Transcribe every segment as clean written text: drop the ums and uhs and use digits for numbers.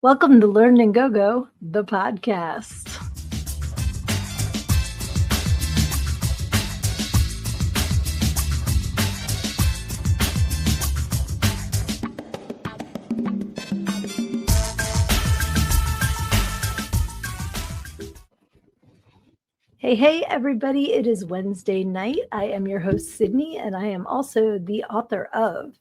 Welcome to Learn and Go, the podcast. Hey, everybody. It is Wednesday night. I am your host, Sydnee, and I am also the author of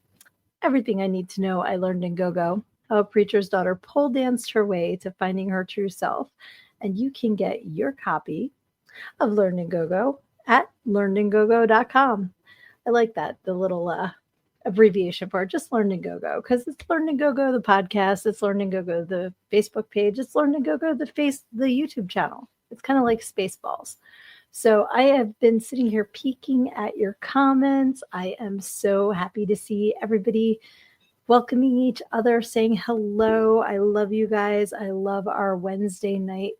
Everything I Need to Know I Learned in Go, how a preacher's daughter pole danced her way to finding her true self. And you can get your copy of Learn and Go at learnandgogo.com. I like that, the little abbreviation for it, just Learn and Go, because it's Learn and Go, the podcast, it's Learn and Go, the Facebook page, it's Learn and Go, the YouTube channel. It's kind of like Spaceballs. So I have been sitting here peeking at your comments. I am so happy to see everybody welcoming each other, saying hello. I love you guys. I love our Wednesday night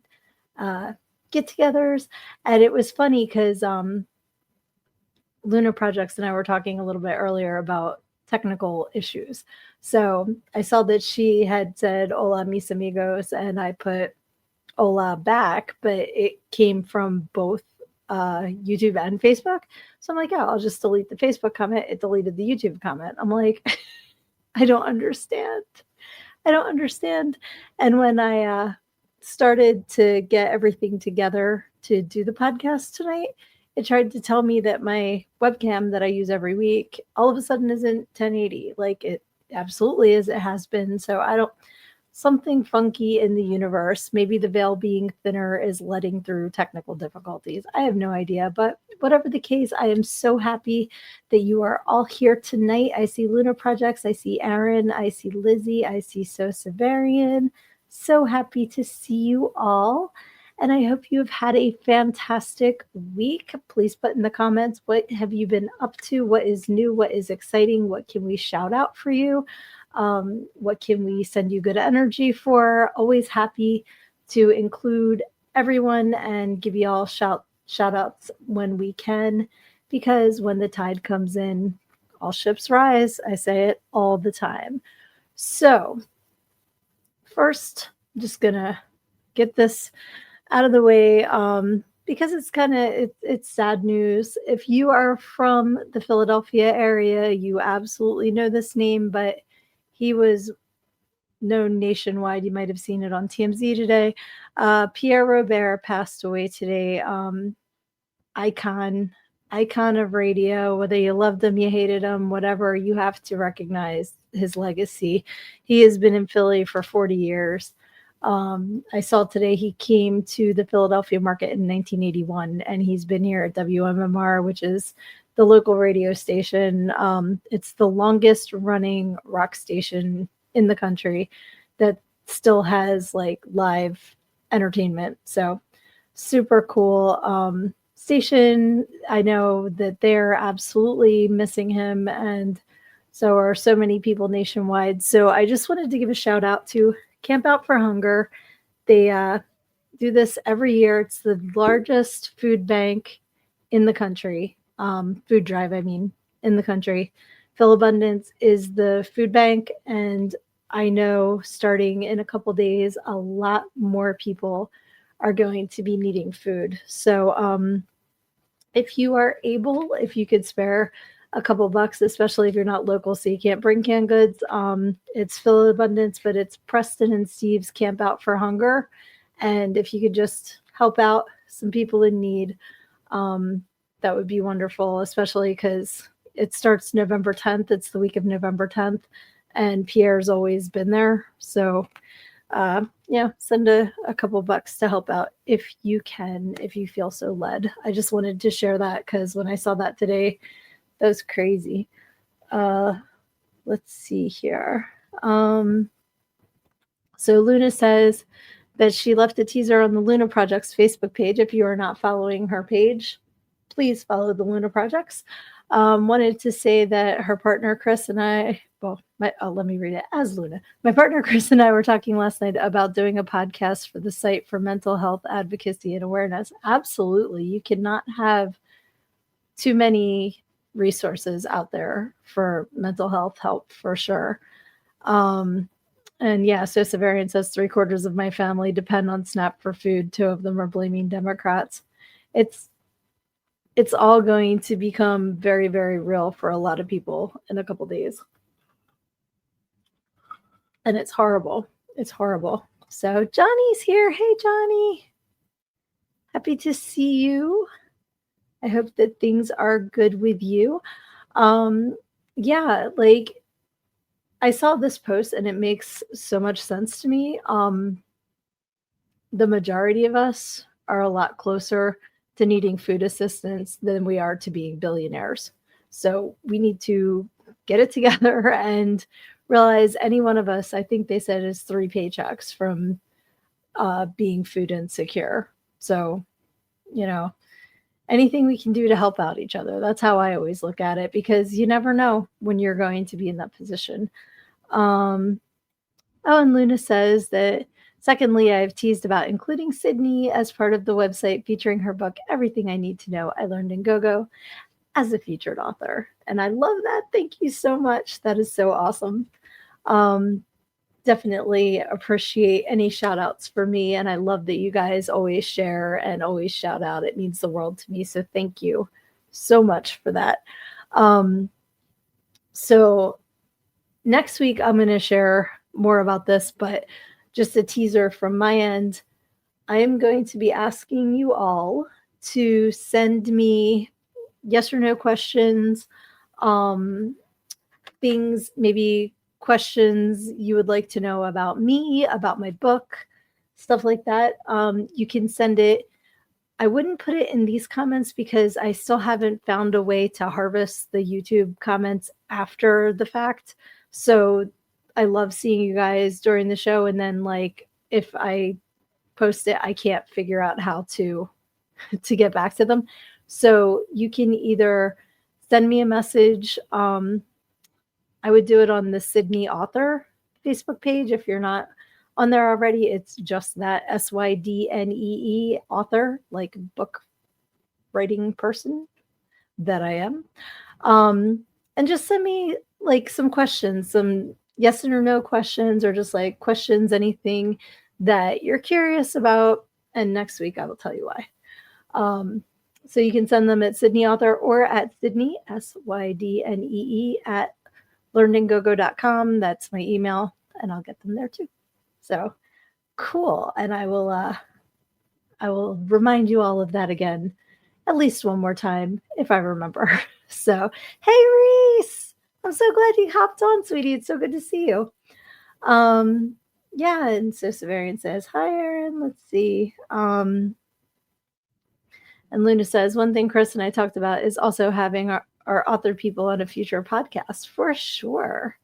get-togethers. And it was funny because Luna Projects and I were talking a little bit earlier about technical issues. So I saw that she had said, "Hola, mis amigos," and I put "Hola" back, but it came from both YouTube and Facebook. So I'm like, yeah, I'll just delete the Facebook comment. It deleted the YouTube comment. I'm like, I don't understand. And when I started to get everything together to do the podcast tonight, it tried to tell me that my webcam that I use every week all of a sudden isn't 1080 like it absolutely is. It has been. So something funky in the universe. Maybe the veil being thinner is letting through technical difficulties. I have no idea, but whatever the case, I am so happy that you are all here tonight. I see Luna Projects, I see Aaron, I see Lizzie, I see So Severian. So happy to see you all. And I hope you have had a fantastic week. Please put in the comments, what have you been up to? What is new? What is exciting? What can we shout out for you? What can we send you good energy for? Always happy to include everyone and give you all shout outs when we can, because when the tide comes in, all ships rise. I say it all the time. So first, I'm just gonna get this out of the way because it's sad news. If you are from the Philadelphia area, you absolutely know this name, but he was known nationwide. You might have seen it on TMZ today. Pierre Robert passed away today. Icon of radio. Whether you loved him, you hated him, whatever, you have to recognize his legacy. He has been in Philly for 40 years. I saw today he came to the Philadelphia market in 1981, and he's been here at WMMR, which is the local radio station. It's the longest running rock station in the country that still has like live entertainment. So super cool station. I know that they're absolutely missing him, and so are so many people nationwide. So I just wanted to give a shout out to Camp Out for Hunger. They do this every year. It's the largest food bank in the country. Food drive, in the country. Philabundance is the food bank, and I know starting in a couple days, a lot more people are going to be needing food. So if you are able, if you could spare a couple bucks, especially if you're not local, so you can't bring canned goods, it's Philabundance, but it's Preston and Steve's Camp Out for Hunger. And if you could just help out some people in need, that would be wonderful, especially because it starts November 10th. It's the week of November 10th, and Pierre's always been there. So, send a couple bucks to help out if you can, if you feel so led. I just wanted to share that because when I saw that today, that was crazy. Let's see here. So Luna says that she left a teaser on the Luna Project's Facebook page. If you are not following her page, please follow the Luna Projects. Wanted to say that her partner Chris and I, let me read it as Luna. My partner Chris and I were talking last night about doing a podcast for the site for mental health advocacy and awareness. Absolutely. You cannot have too many resources out there for mental health help, for sure. And yeah, so Severian says 3/4 of my family depend on SNAP for food. 2 of them are blaming Democrats. It's it's all going to become very, very real for a lot of people in a couple days. And it's horrible. It's horrible. So Johnny's here. Hey, Johnny. Happy to see you. I hope that things are good with you. Yeah, like I saw this post and it makes so much sense to me. The majority of us are a lot closer to needing food assistance than we are to being billionaires. So we need to get it together and realize any one of us, I think they said, is 3 paychecks from being food insecure. So, you know, anything we can do to help out each other. That's how I always look at it, because you never know when you're going to be in that position. Oh, and Luna says that, secondly, I've teased about including Sydnee as part of the website featuring her book, Everything I Need to Know I Learned in GoGo, as a featured author. And I love that. Thank you so much. That is so awesome. Definitely appreciate any shout outs for me. And I love that you guys always share and always shout out. It means the world to me. So thank you so much for that. So next week, I'm going to share more about this, but just a teaser from my end. I am going to be asking you all to send me yes or no questions, things, maybe questions you would like to know about me, about my book, stuff like that. You can send it. I wouldn't put it in these comments because I still haven't found a way to harvest the YouTube comments after the fact. So I love seeing you guys during the show. And then like, if I post it, I can't figure out how to get back to them. So you can either send me a message. I would do it on the Sydnee author Facebook page. If you're not on there already, it's just that SYDNEE author, like book writing person that I am. And just send me like some questions, some yes or no questions, or just like questions, anything that you're curious about. And next week I will tell you why. So you can send them at Sydnee author or at Sydnee, SYDNEE, at learnedingogo.com. That's my email, and I'll get them there too. So cool. And I will remind you all of that again at least one more time if I remember. So, hey Reese, I'm so glad you hopped on, sweetie. It's so good to see you. Yeah, and so Severian says, hi Erin, let's see. And Luna says, one thing Chris and I talked about is also having our author people on a future podcast, for sure.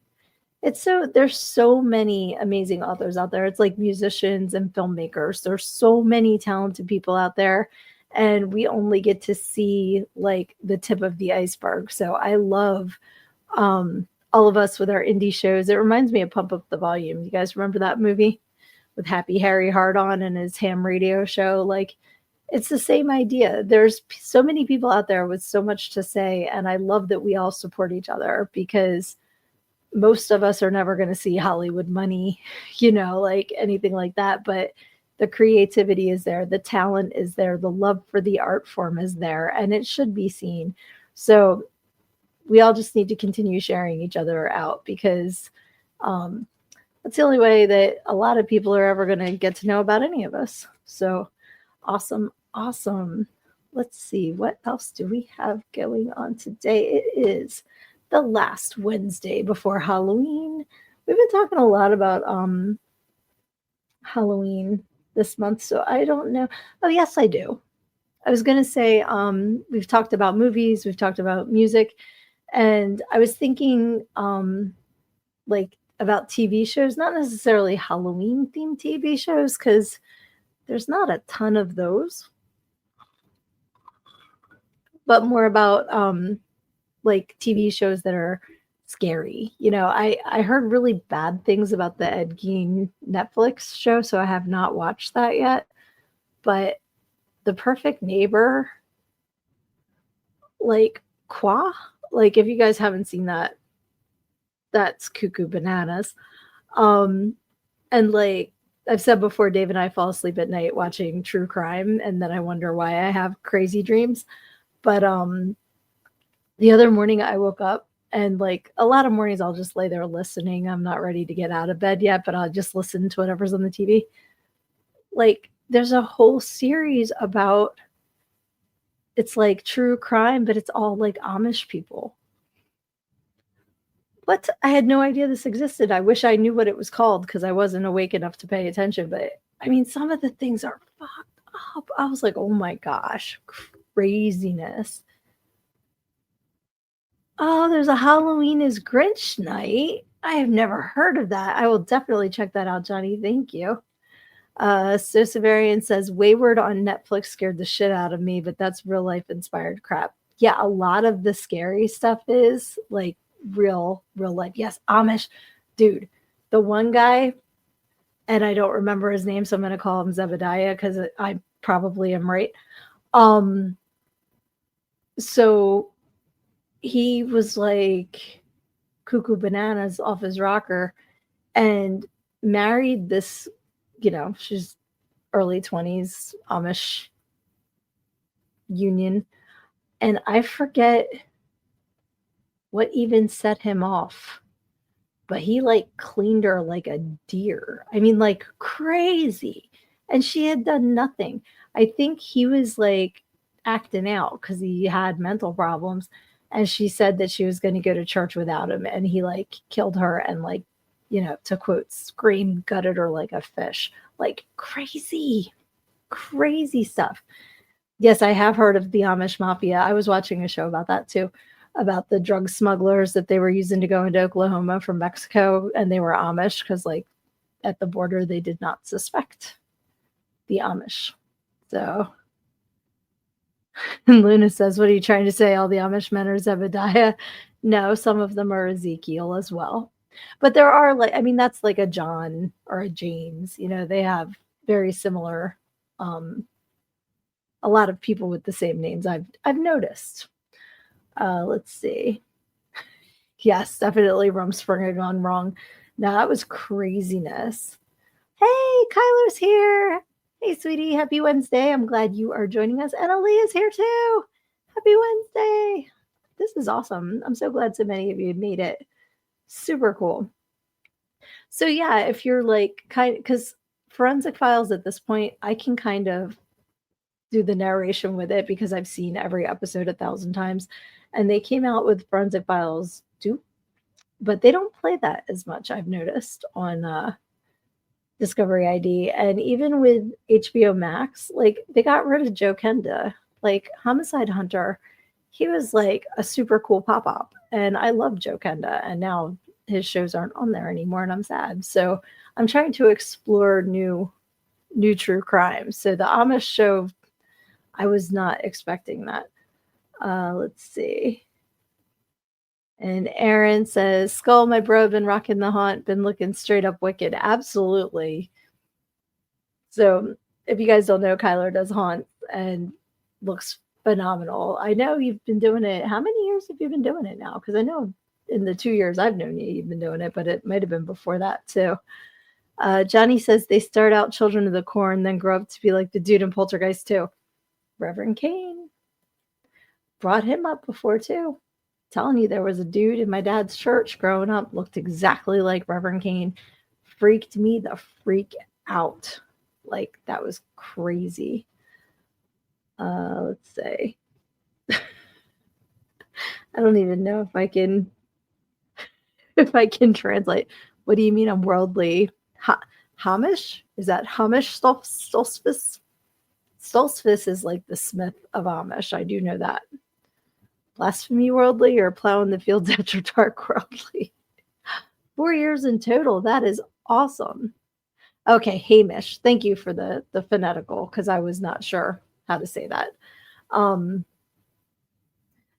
There's so many amazing authors out there. It's like musicians and filmmakers. There's so many talented people out there, and we only get to see like the tip of the iceberg. So I love all of us with our indie shows. It reminds me of Pump Up the Volume. You guys remember that movie with Happy Harry Hardon and his ham radio show? Like, it's the same idea. There's so many people out there with so much to say, and I love that we all support each other, because most of us are never going to see Hollywood money, like anything like that. But the creativity is there, the talent is there, the love for the art form is there, and it should be seen. So we all just need to continue sharing each other out, because that's the only way that a lot of people are ever going to get to know about any of us. So awesome. Let's see, what else do we have going on today? It is the last Wednesday before Halloween. We've been talking a lot about Halloween this month, so I don't know. Oh, yes, I do. I was going to say, we've talked about movies, we've talked about music, and I was thinking like about TV shows, not necessarily Halloween themed TV shows, because there's not a ton of those, but more about like TV shows that are scary. I heard really bad things about the Ed Gein Netflix show, so I have not watched that yet. But The Perfect Neighbor, like Qua, like if you guys haven't seen that, that's cuckoo bananas. And like I've said before, Dave and I fall asleep at night watching true crime, and then I wonder why I have crazy dreams. But the other morning I woke up, and like a lot of mornings I'll just lay there listening. I'm not ready to get out of bed yet, but I'll just listen to whatever's on the TV. Like there's a whole series about, it's like true crime, but it's all like Amish people. What? I had no idea this existed. I wish I knew what it was called because I wasn't awake enough to pay attention. But I mean, some of the things are fucked up. I was like, oh my gosh, craziness. Oh, there's a Halloween is Grinch night. I have never heard of that. I will definitely check that out, Johnny. Thank you. So Severian says Wayward on Netflix scared the shit out of me, but that's real life inspired crap. Yeah, a lot of the scary stuff is like real life. Yes, Amish. Dude, the one guy, and I don't remember his name, so I'm gonna call him Zebediah because I probably am right. So he was like cuckoo bananas off his rocker and married this, she's early 20s Amish union. And I forget what even set him off, but he like cleaned her like a deer. I mean, like crazy. And she had done nothing. I think he was like acting out because he had mental problems. And she said that she was going to go to church without him. And he like killed her and like, to quote, scream, gutted her like a fish. Like crazy, crazy stuff. Yes, I have heard of the Amish Mafia. I was watching a show about that too, about the drug smugglers that they were using to go into Oklahoma from Mexico, and they were Amish because, like, at the border, they did not suspect the Amish. So, and Luna says, "What are you trying to say? All the Amish men are Zebediah?" No, some of them are Ezekiel as well. But there are that's like a John or a James. They have very similar. A lot of people with the same names I've noticed. Let's see. Yes, definitely Rumspringa gone wrong. Now that was craziness. Hey, Kyler's here. Hey, sweetie, happy Wednesday. I'm glad you are joining us. And Aaliyah's here too. Happy Wednesday. This is awesome. I'm so glad so many of you made it. Super cool. So yeah, if you're like because Forensic Files at this point, I can kind of do the narration with it because I've seen every episode 1,000 times. And they came out with Forensic Files 2, but they don't play that as much, I've noticed, on Discovery ID. And even with HBO Max, like they got rid of Joe Kenda. Like Homicide Hunter, he was like a super cool pop-up. And I love Joe Kenda. And now his shows aren't on there anymore, and I'm sad. So I'm trying to explore new true crime. So the Amish show, I was not expecting that. Let's see. And Aaron says, Skull, my bro, been rocking the haunt, been looking straight up wicked. Absolutely. So if you guys don't know, Kyler does haunt and looks phenomenal. I know you've been doing it. How many years have you been doing it now? Because I know in the 2 years I've known you, you've been doing it, but it might have been before that too. Johnny says they start out Children of the Corn, then grow up to be like the dude in Poltergeist too. Reverend Kane. Brought him up before too. Telling you, there was a dude in my dad's church growing up, looked exactly like Reverend Kane. Freaked me the freak out. Like, that was crazy. Let's see. I don't even know if I can translate. What do you mean I'm worldly? Hamish? Is that Hamish Stoltzfus? Stoltzfus is like the Smith of Amish. I do know that. Blasphemy worldly or plowing the fields after dark worldly? 4 years in total. That is awesome. Okay, Hamish. Thank you for the phonetical because I was not sure how to say that.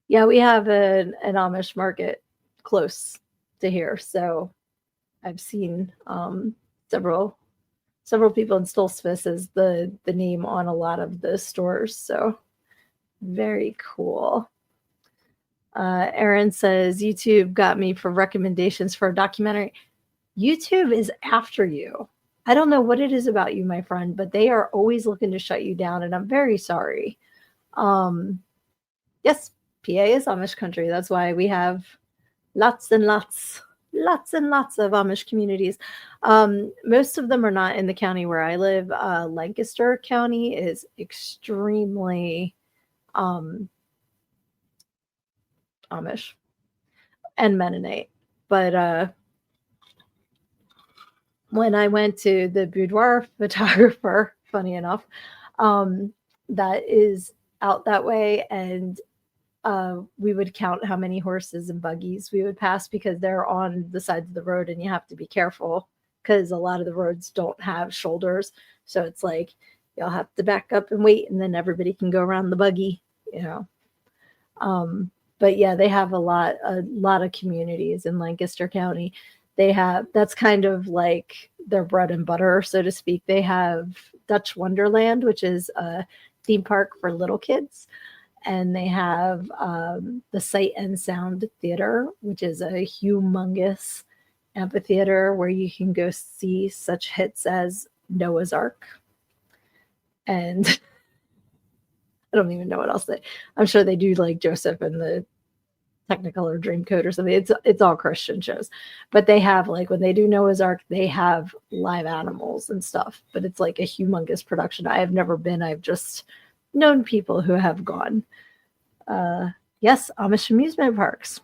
Yeah, we have an Amish market close to here, so I've seen several people in Stoltzfus as the name on a lot of the stores. So very cool. Aaron says, YouTube got me for recommendations for a documentary. YouTube is after you. I don't know what it is about you, my friend, but they are always looking to shut you down, and I'm very sorry. Um, yes, PA is Amish country. That's why we have lots and lots of Amish communities. Most of them are not in the county where I live. Lancaster County is extremely um, Amish and Mennonite. But when I went to the boudoir photographer, funny enough, um, that is out that way, and we would count how many horses and buggies we would pass because they're on the sides of the road, and you have to be careful because a lot of the roads don't have shoulders. So it's like you'll have to back up and wait, and then everybody can go around the buggy, you know. Um, but yeah, they have a lot of communities in Lancaster County. They have that's kind of like their bread and butter, so to speak. They have Dutch Wonderland, which is a theme park for little kids, and they have the Sight and Sound Theater, which is a humongous amphitheater where you can go see such hits as Noah's Ark and I don't even know what else they. I'm sure they do like Joseph and the Technicolor Dreamcoat or something. It's all Christian shows, but they have like when they do Noah's Ark, they have live animals and stuff. But it's like a humongous production. I have never been. I've just known people who have gone. Yes, Amish amusement parks.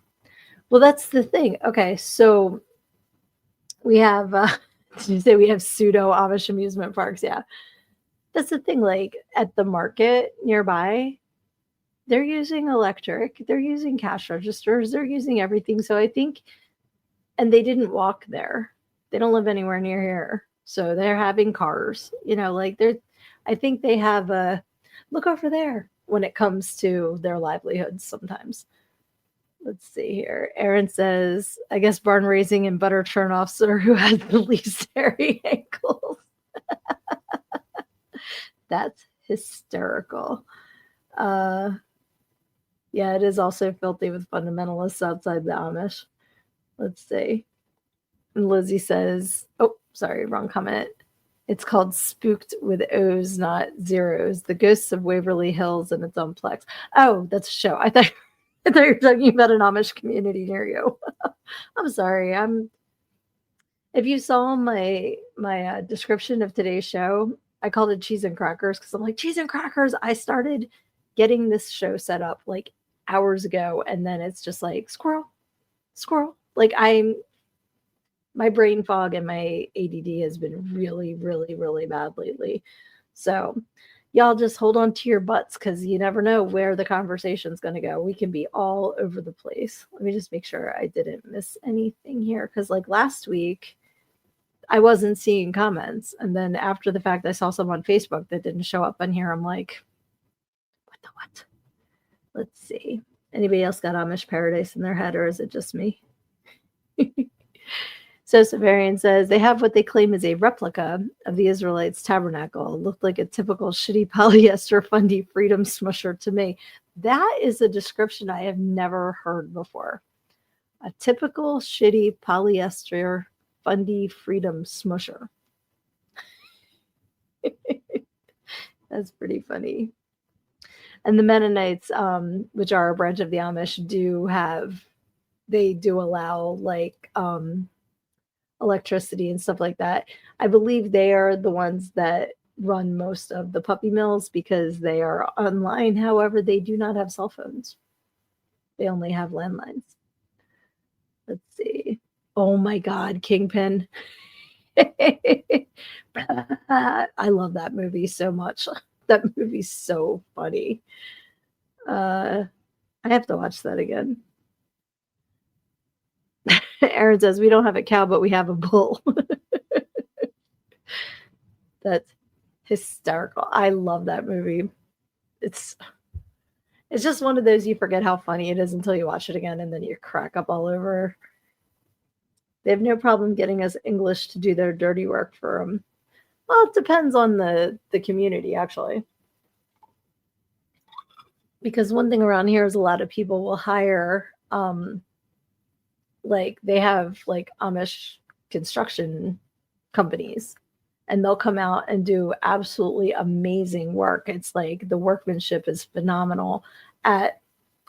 Well, that's the thing. Okay, so we have. Did you say we have pseudo Amish amusement parks? Yeah, that's the thing. Like at the market nearby, they're using electric, they're using cash registers, they're using everything. So I think, and they didn't walk there. They don't live anywhere near here. So they're having cars, like I think they have a look over there when it comes to their livelihoods sometimes. Let's see here. Aaron says, I guess barn raising and butter turnoffs are who has the least hairy ankles. That's hysterical. Yeah, it is also filthy with fundamentalists outside the Amish. Let's see. And Lizzie says, oh, sorry, wrong comment. It's called Spooked with O's, not zeros. The Ghosts of Waverly Hills and its own plex. Oh, that's a show. I thought you were talking about an Amish community near you. I'm sorry. If you saw my description of today's show, I called it Cheese and Crackers because I'm like, cheese and crackers. I started getting this show set up like hours ago, and then it's just like squirrel. Like my brain fog and my ADD has been really, really, really bad lately. So y'all just hold on to your butts because you never know where the conversation's going to go. We can be all over the place. Let me just make sure I didn't miss anything here because like last week, I wasn't seeing comments. And then after the fact, I saw some on Facebook that didn't show up on here. I'm like, what the what? Let's see. Anybody else got Amish Paradise in their head, or is it just me? So Severian says they have what they claim is a replica of the Israelites' tabernacle. It looked like a typical shitty polyester fundy freedom smusher to me. That is a description I have never heard before. A typical shitty polyester fundy freedom smusher. That's pretty funny. And the Mennonites, which are a branch of the Amish, they do allow like electricity and stuff like that. I believe they are the ones that run most of the puppy mills because they are online. However, they do not have cell phones. They only have landlines. Let's see. Oh my God, Kingpin. I love that movie so much. That movie's so funny. I have to watch that again. Aaron says, we don't have a cow, but we have a bull. That's hysterical. I love that movie. It's just one of those you forget how funny it is until you watch it again, and then you crack up all over. They have no problem getting us English to do their dirty work for them. Well, it depends on the community, actually. Because one thing around here is a lot of people will hire, like they have like Amish construction companies, and they'll come out and do absolutely amazing work. It's like the workmanship is phenomenal at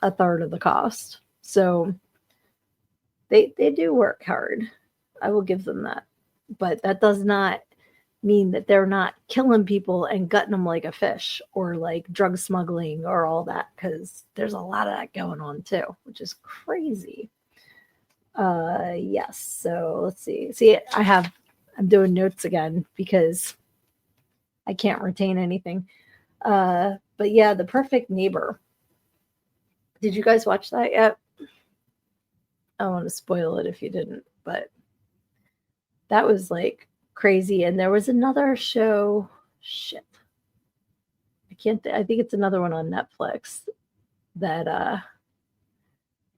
a third of the cost. So they do work hard. I will give them that. But that does not mean that they're not killing people and gutting them like a fish or like drug smuggling or all that, because there's a lot of that going on too, which is crazy. Yes. So let's see. I'm doing notes again because I can't retain anything. But yeah, The Perfect Neighbor. Did you guys watch that yet? I don't want to spoil it if you didn't, but that was like crazy. And there was another show. Shit. I think it's another one on Netflix that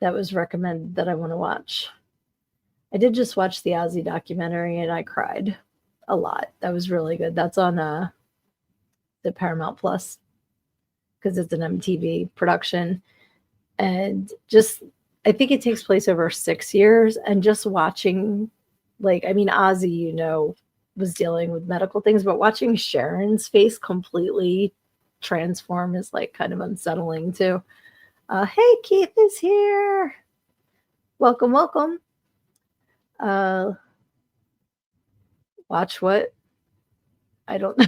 that was recommended that I want to watch. I did just watch the Ozzy documentary and I cried a lot. That was really good. That's on the Paramount Plus because it's an MTV production. And just, I think it takes place over 6 years. And just watching, like, I mean, Ozzy, you know, was dealing with medical things, but watching Sharon's face completely transform is like kind of unsettling too. Hey, Keith is here. Welcome, welcome. Watch what? I don't know.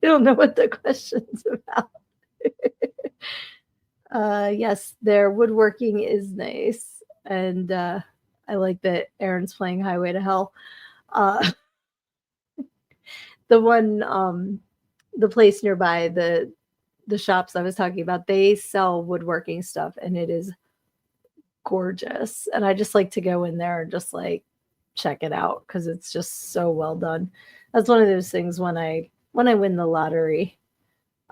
I don't know what the question's about. Yes, their woodworking is nice, and I like that Aaron's playing Highway to Hell. The one, the place nearby, the shops I was talking about, they sell woodworking stuff, and it is gorgeous. And I just like to go in there and just like check it out because it's just so well done. That's one of those things when I win the lottery,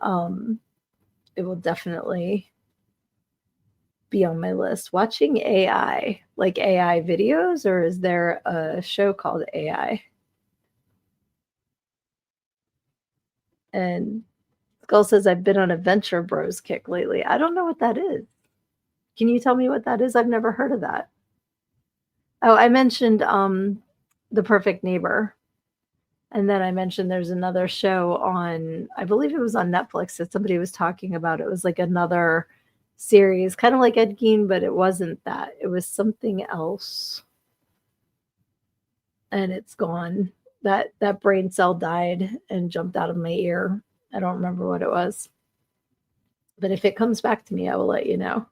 it will definitely be on my list. Watching AI, like AI videos, or is there a show called AI? And Skull says, I've been on a Venture Bros kick lately. I don't know what that is. Can you tell me what that is? I've never heard of that. Oh, I mentioned The Perfect Neighbor. And then I mentioned there's another show on, I believe it was on Netflix that somebody was talking about. It was like another series, kind of like Ed Gein, but it wasn't that. It was something else. And it's gone. That brain cell died and jumped out of my ear. I don't remember what it was. But if it comes back to me, I will let you know.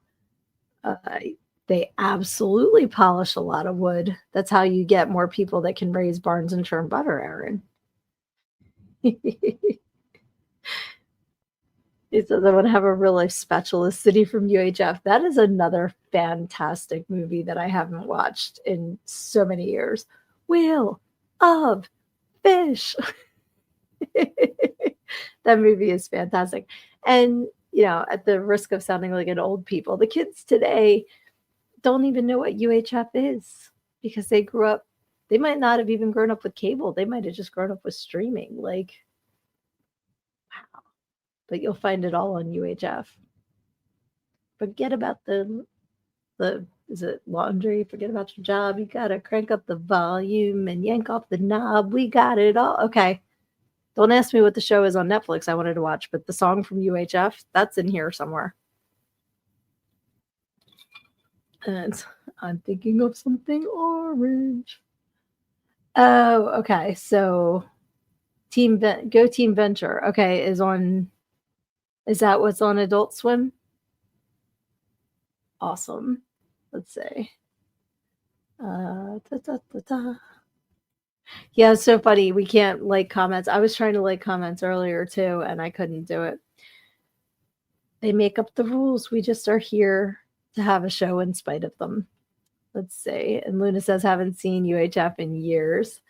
They absolutely polish a lot of wood. That's how you get more people that can raise barns and churn butter, Aaron. It says, I want to have a real life spatula city from UHF. That is another fantastic movie that I haven't watched in so many years. Wheel of Fish. That movie is fantastic. And, you know, at the risk of sounding like an old people, the kids today don't even know what UHF is because they grew up, they might not have even grown up with cable. They might have just grown up with streaming. Like, wow. But you'll find it all on UHF. Forget about the is it laundry? Forget about your job. You gotta crank up the volume and yank off the knob. We got it all. Okay. Don't ask me what the show is on Netflix I wanted to watch, but the song from UHF, that's in here somewhere. And I'm thinking of something orange. Oh, okay. So Go Team Venture. Okay, is that what's on Adult Swim? Awesome. Let's see. Yeah, it's so funny. We can't like comments. I was trying to like comments earlier too, and I couldn't do it. They make up the rules. We just are here to have a show in spite of them. Let's see. And Luna says, haven't seen UHF in years.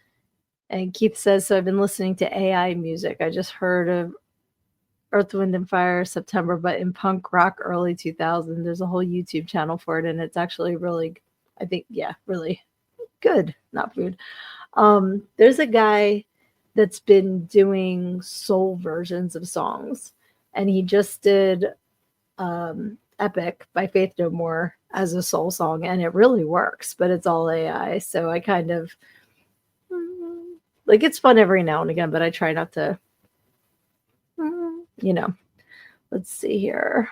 And Keith says, so I've been listening to AI music. I just heard of Earth, Wind, and Fire September, but in punk rock early 2000. There's a whole YouTube channel for it, and it's actually really, I think, yeah, really good. Not food. There's a guy that's been doing soul versions of songs, and he just did Epic by Faith No More as a soul song, and it really works, but it's all AI. So I kind of Like, it's fun every now and again, but I try not to, you know. Let's see here.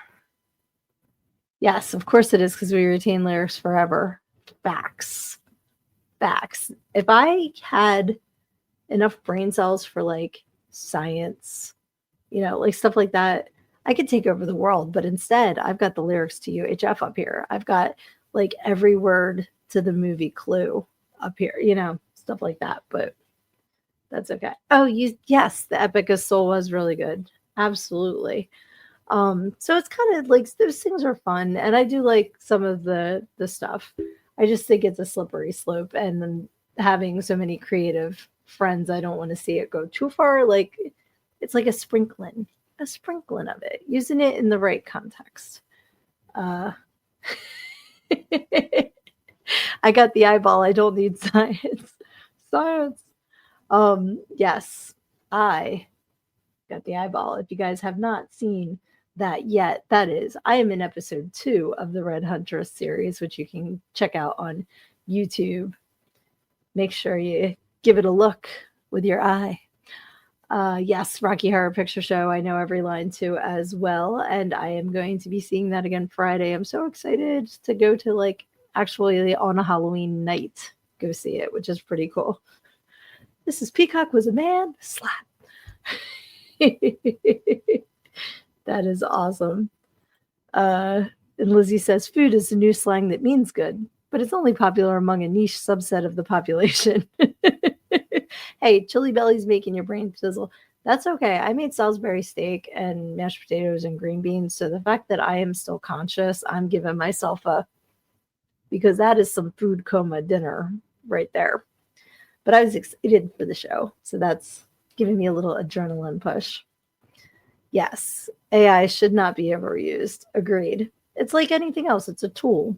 Yes, of course it is, because we retain lyrics forever. Facts. Facts. If I had enough brain cells for like science, like stuff like that, I could take over the world. But instead, I've got the lyrics to UHF up here. I've got like every word to the movie Clue up here, stuff like that. But that's okay. Oh, yes, the Epic of Soul was really good. Absolutely. So it's kind of like those things are fun, and I do like some of the stuff. I just think it's a slippery slope, and then having so many creative friends, I don't want to see it go too far. Like, it's like a sprinkling of it, using it in the right context. I got the eyeball. I don't need science. Science. Yes, I got the eyeball. If you guys have not seen that yet, I am in episode 2 of the Red Huntress series, which you can check out on YouTube. Make sure you give it a look with your eye. Yes, Rocky Horror Picture Show. I know every line to as well, and I am going to be seeing that again Friday. I'm so excited to go to, like, actually on a Halloween night go see it, which is pretty cool. This is Peacock was a man. Slap. That is awesome. And Lizzie says food is a new slang that means good, but it's only popular among a niche subset of the population. Hey, Chili Belly's making your brain sizzle. That's okay. I made Salisbury steak and mashed potatoes and green beans. So the fact that I am still conscious, I'm giving myself because that is some food coma dinner right there. But I was excited for the show. So that's giving me a little adrenaline push. Yes, AI should not be overused. Agreed. It's like anything else. It's a tool.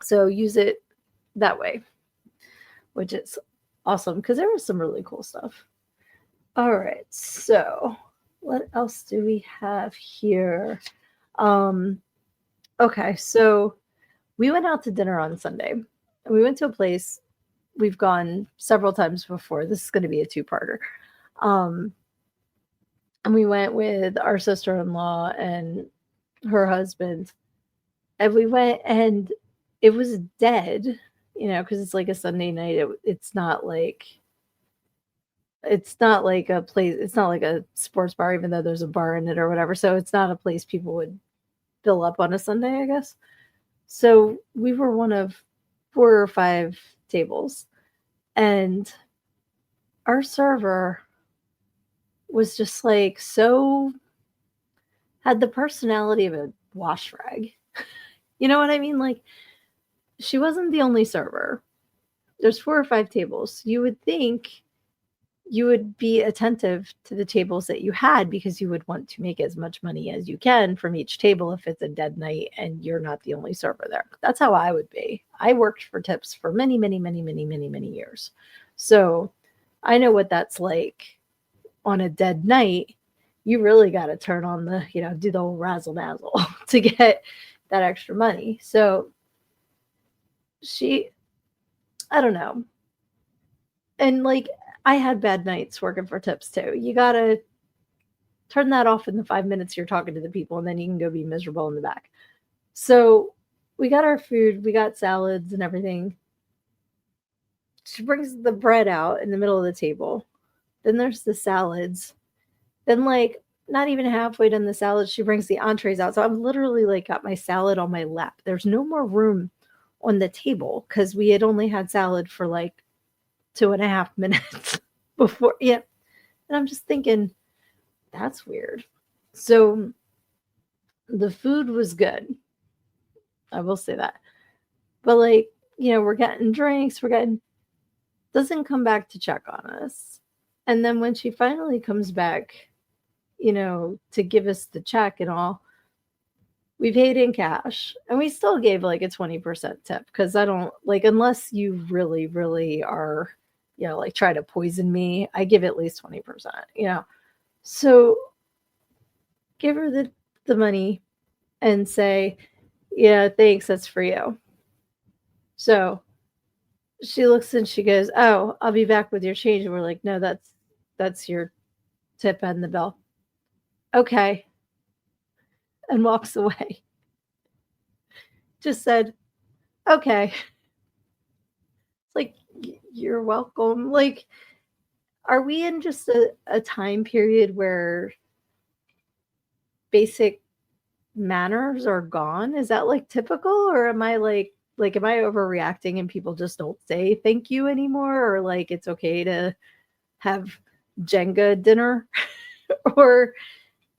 So use it that way, which is awesome because there was some really cool stuff. All right. So what else do we have here? Okay. So we went out to dinner on Sunday. We went to a place we've gone several times before. This is going to be a two-parter. And we went with our sister-in-law and her husband. And we went, and it was dead, because it's like a Sunday night. It's not like a place. It's not like a sports bar, even though there's a bar in it or whatever. So it's not a place people would fill up on a Sunday, I guess. So we were one of 4 or 5 tables, and our server was just like had the personality of a wash rag. You know what I mean? Like, she wasn't the only server. There's 4 or 5 tables. You would think you would be attentive to the tables that you had because you would want to make as much money as you can from each table if it's a dead night and you're not the only server there. That's how I would be. I worked for tips for many, many, many, many, many, many years. So I know what that's like on a dead night. You really got to turn on the, do the whole razzle dazzle to get that extra money. So I don't know. And like, I had bad nights working for tips too. You got to turn that off in the 5 minutes you're talking to the people, and then you can go be miserable in the back. So we got our food, we got salads and everything. She brings the bread out in the middle of the table. Then there's the salads. Then, like, not even halfway done the salad, she brings the entrees out. So I'm literally like got my salad on my lap. There's no more room on the table because we had only had salad for like 2.5 minutes before. Yeah. And I'm just thinking, that's weird. So the food was good. I will say that. But like, we're getting drinks, doesn't come back to check on us. And then when she finally comes back, to give us the check and all, we paid in cash, and we still gave like a 20% tip because I don't like, unless you really, really are, like try to poison me, I give at least 20%, So give her the money and say, yeah, thanks, that's for you. So She looks and she goes, "Oh, I'll be back with your change." And we're like, "No, that's your tip and the bill." Okay, and walks away. Just said, "Okay." It's like, "You're welcome." Like, are we in just a time period where basic manners are gone? Is that, like, typical, or am I, am I overreacting and people just don't say thank you anymore, or, like, it's okay to have Jenga dinner? Or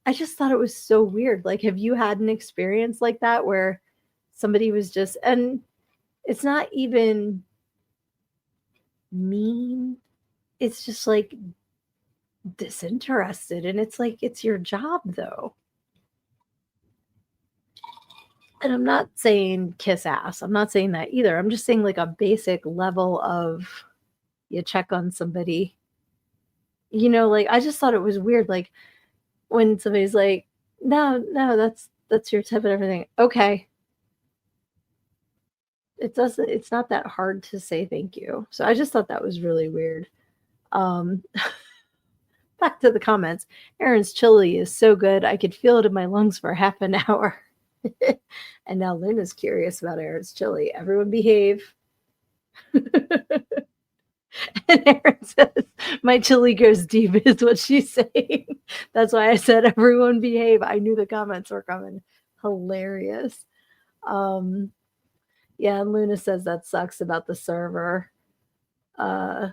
I just thought it was so weird. Like, have you had an experience like that where somebody was just, and it's not even mean, it's just, like, disinterested, and it's like, it's your job, though. And I'm not saying kiss ass. I'm not saying that either. I'm just saying, like, a basic level of you check on somebody. Like, I just thought it was weird, like, when somebody's like, "No, no, that's your tip and everything." Okay. It's not that hard to say thank you. So I just thought that was really weird. Um, Back to the comments. Aaron's chili is so good, I could feel it in my lungs for half an hour. And now Luna's curious about Aaron's chili. Everyone behave. And Aaron says, "My chili goes deep," is what she's saying. That's why I said everyone behave. I knew the comments were coming. Hilarious. Um, yeah, and Luna says that sucks about the server. Uh,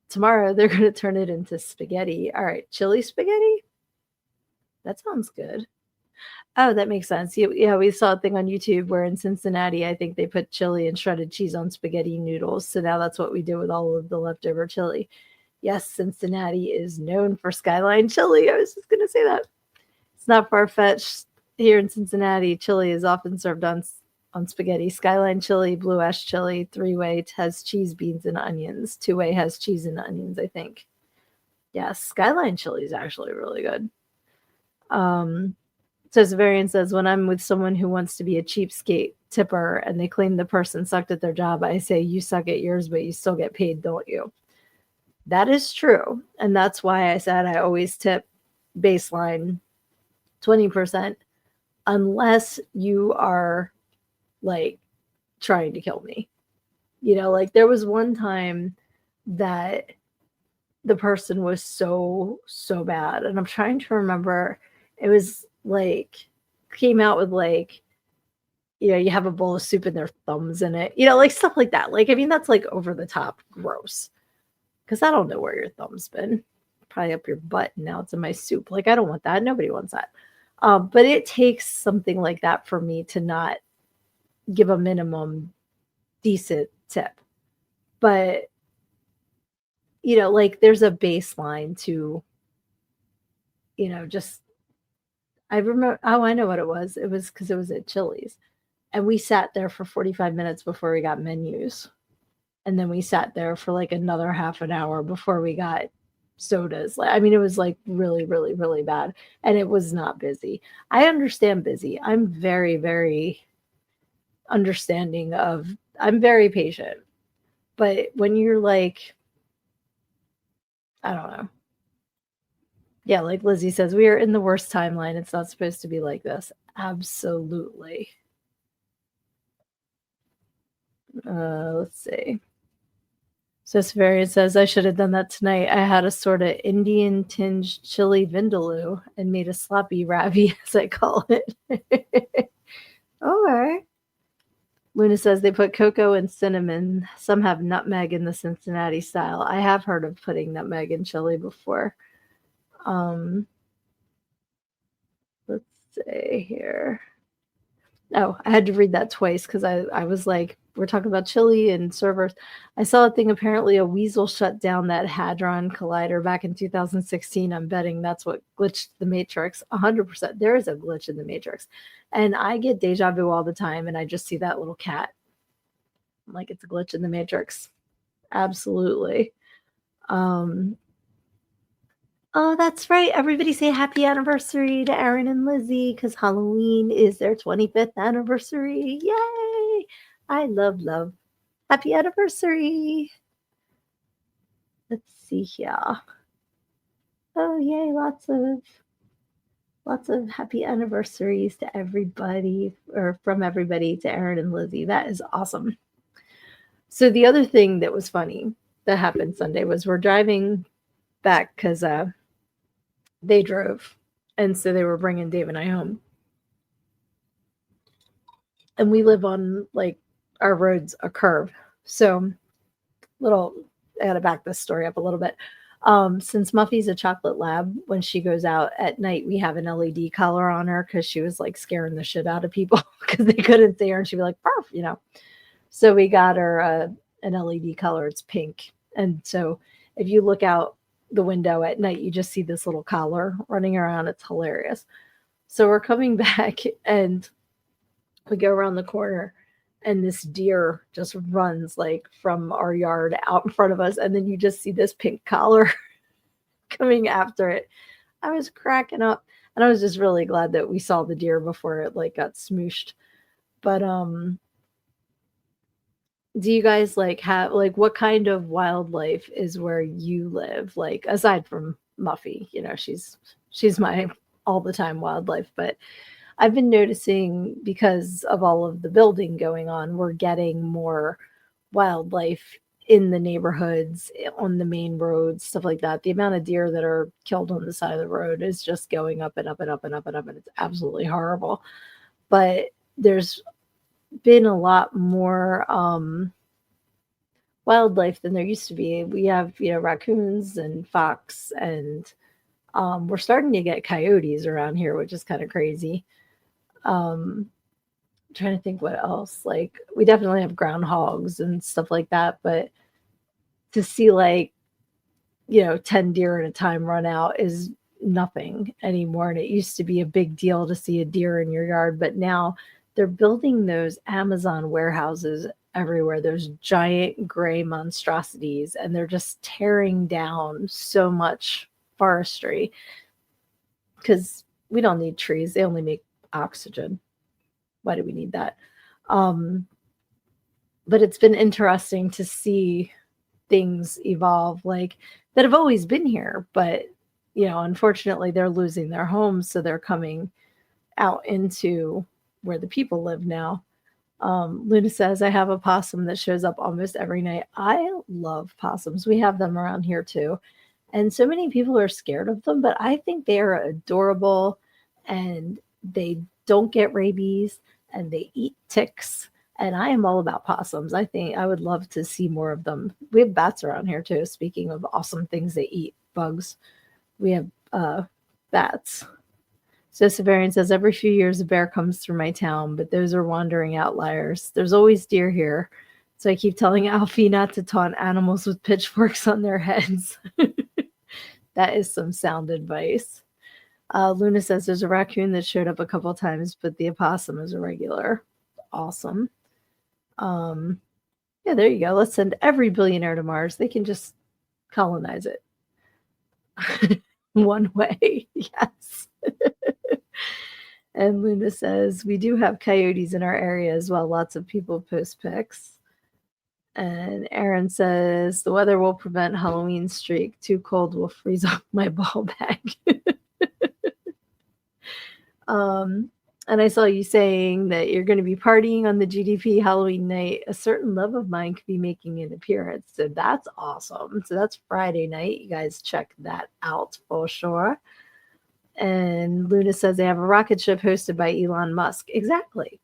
Tomorrow they're going to turn it into spaghetti. All right, chili spaghetti? That sounds good. Oh, that makes sense. Yeah, we saw a thing on YouTube where in Cincinnati, I think they put chili and shredded cheese on spaghetti noodles. So now that's what we do with all of the leftover chili. Yes, Cincinnati is known for Skyline chili. I was just going to say that. It's not far fetched. Here in Cincinnati, chili is often served on spaghetti. Skyline chili, Blue Ash chili, 3-way has cheese, beans, and onions. 2-way has cheese and onions, I think. Yes, Skyline chili is actually really good. Says Varian says, "When I'm with someone who wants to be a cheapskate tipper and they claim the person sucked at their job, I say, you suck at yours, but you still get paid, don't you?" That is true. And that's why I said I always tip baseline 20%, unless you are like trying to kill me. Like there was one time that the person was so bad, and I'm trying to remember. It was like came out with like, you have a bowl of soup and their thumbs in it, like stuff like that. Like, I mean, that's like over the top gross, because I don't know where your thumb's been. Probably up your butt, and now it's in my soup. Like, I don't want that. Nobody wants that. But it takes something like that for me to not give a minimum decent tip. But like there's a baseline to, just, I remember, oh, I know what it was. It was because it was at Chili's, and we sat there for 45 minutes before we got menus. And then we sat there for like another half an hour before we got sodas. Like, I mean, it was like really, really, really bad. And it was not busy. I understand busy. I'm very, very understanding of, I'm very patient. But when you're like, I don't know. Yeah, like Lizzie says, we are in the worst timeline. It's not supposed to be like this. Absolutely. Let's see. So Severian says, "I should have done that tonight. I had a sort of Indian tinged chili vindaloo and made a sloppy ravi," as I call it. Okay. Luna says they put cocoa and cinnamon. Some have nutmeg in the Cincinnati style. I have heard of putting nutmeg in chili before. Let's see here. Oh, I had to read that twice because I was like, we're talking about chili and servers. I saw a thing, apparently a weasel shut down that Hadron Collider back in 2016. I'm betting that's what glitched the Matrix. 100%. There is a glitch in the Matrix. And I get deja vu all the time, and I just see that little cat. I'm like, it's a glitch in the Matrix. Absolutely. Oh, that's right. Everybody say happy anniversary to Aaron and Lizzie, because Halloween is their 25th anniversary. Yay! I love love. Happy anniversary. Let's see here. Oh, yay, lots of happy anniversaries to everybody, or from everybody to Aaron and Lizzie. That is awesome. So the other thing that was funny that happened Sunday was we're driving back because they drove, and so they were bringing Dave and I home. And we live on like our road's a curve, so little. I got to back this story up a little bit. Since Muffy's a chocolate lab, when she goes out at night, we have an LED collar on her because she was like scaring the shit out of people because they couldn't see her, and she'd be like, "Barf," you know. So we got her an LED collar. It's pink, and so if you look out the window at night, you just see this little collar running around. It's hilarious. So we're coming back, and we go around the corner, and this deer just runs like from our yard out in front of us, and then you just see this pink collar coming after it. I was cracking up, and I was just really glad that we saw the deer before it like got smooshed. But do you guys like have like what kind of wildlife is where you live? Like aside from Muffy, you know, she's my all the time wildlife, but I've been noticing because of all of the building going on, we're getting more wildlife in the neighborhoods, on the main roads, stuff like that. The amount of deer that are killed on the side of the road is just going up and up and up and up and up, and it's absolutely horrible. But there's been a lot more wildlife than there used to be. We have, you know, raccoons and fox, and we're starting to get coyotes around here, which is kind of crazy. Um, trying to think what else. Like we definitely have groundhogs and stuff like that, but to see like, you know, 10 deer at a time run out is nothing anymore. And it used to be a big deal to see a deer in your yard, but now they're building those Amazon warehouses everywhere, those giant gray monstrosities, and they're just tearing down so much forestry because we don't need trees. They only make oxygen. Why do we need that? Um, but it's been interesting to see things evolve like that have always been here, but you know, unfortunately they're losing their homes, so they're coming out into where the people live now. Luna says, I have a possum that shows up almost every night. I love possums. We have them around here too. And so many people are scared of them, but I think they are adorable, and they don't get rabies, and they eat ticks. And I am all about possums. I think I would love to see more of them. We have bats around here too. Speaking of awesome things they eat, bugs, we have bats. So Severian says, every few years a bear comes through my town, but those are wandering outliers. There's always deer here. So I keep telling Alfie not to taunt animals with pitchforks on their heads. That is some sound advice. Luna says there's a raccoon that showed up a couple times, but the opossum is a regular. Awesome. Yeah, there you go. Let's send every billionaire to Mars. They can just colonize it. One way. Yes. And Luna says, we do have coyotes in our area as well. Lots of people post pics. And Aaron says, the weather will prevent Halloween streak. Too cold will freeze off my ball bag. And I saw you saying that you're going to be partying on the GDP Halloween night. A certain love of mine could be making an appearance. So that's awesome. So that's Friday night. You guys check that out for sure. And Luna says they have a rocket ship hosted by Elon Musk. Exactly.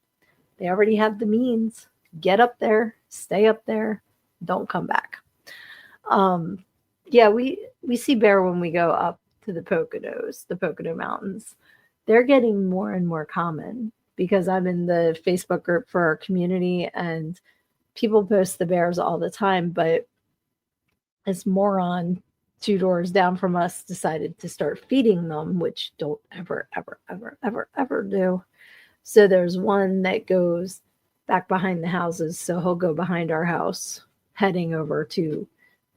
They already have the means. Get up there, stay up there, don't come back. Yeah, we see bear when we go up to the Pocono Mountains. They're getting more and more common because I'm in the Facebook group for our community, and people post the bears all the time, but this moron 2 doors down from us decided to start feeding them, which don't ever, ever, ever, ever, ever do. So there's one that goes back behind the houses. So he'll go behind our house, heading over to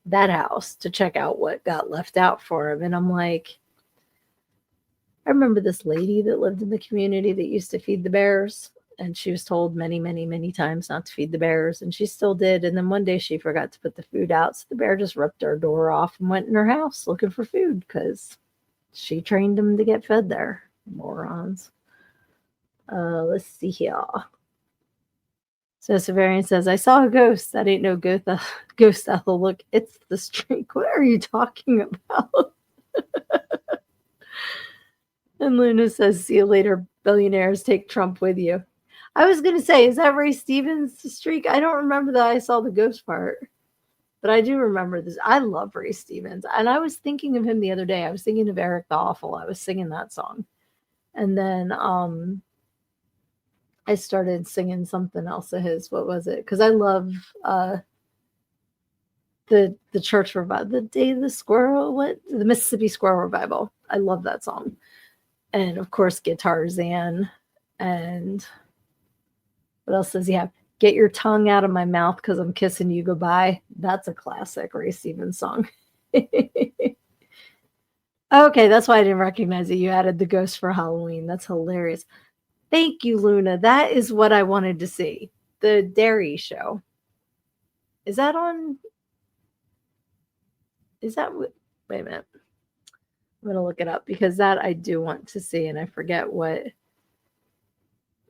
that house to check out what got left out for him. And I'm like, I remember this lady that lived in the community that used to feed the bears. And she was told many, many, many times not to feed the bears, and she still did. And then one day she forgot to put the food out, so the bear just ripped her door off and went in her house looking for food because she trained them to get fed there. Morons. Let's see here. So Severian says, I saw a ghost. That ain't no ghost, Ethel. Look, it's the streak. What are you talking about? And Luna says, see you later, billionaires. Take Trump with you. I was going to say, is that Ray Stevens' streak? I don't remember that I saw the ghost part. But I do remember this. I love Ray Stevens. And I was thinking of him the other day. I was thinking of Eric the Awful. I was singing that song. And then I started singing something else of his. What was it? Because I love the church revival, the Day of the Squirrel, the Mississippi Squirrel Revival. I love that song. And of course, Guitar Zan. And what else does he have? Get your tongue out of my mouth because I'm kissing you goodbye. That's a classic Ray Stevens song. Okay, that's why I didn't recognize it. You added the ghost for Halloween. That's hilarious. Thank you, Luna. That is what I wanted to see. The Dairy Show. Is that on? Wait a minute. I'm going to look it up because that I do want to see, and I forget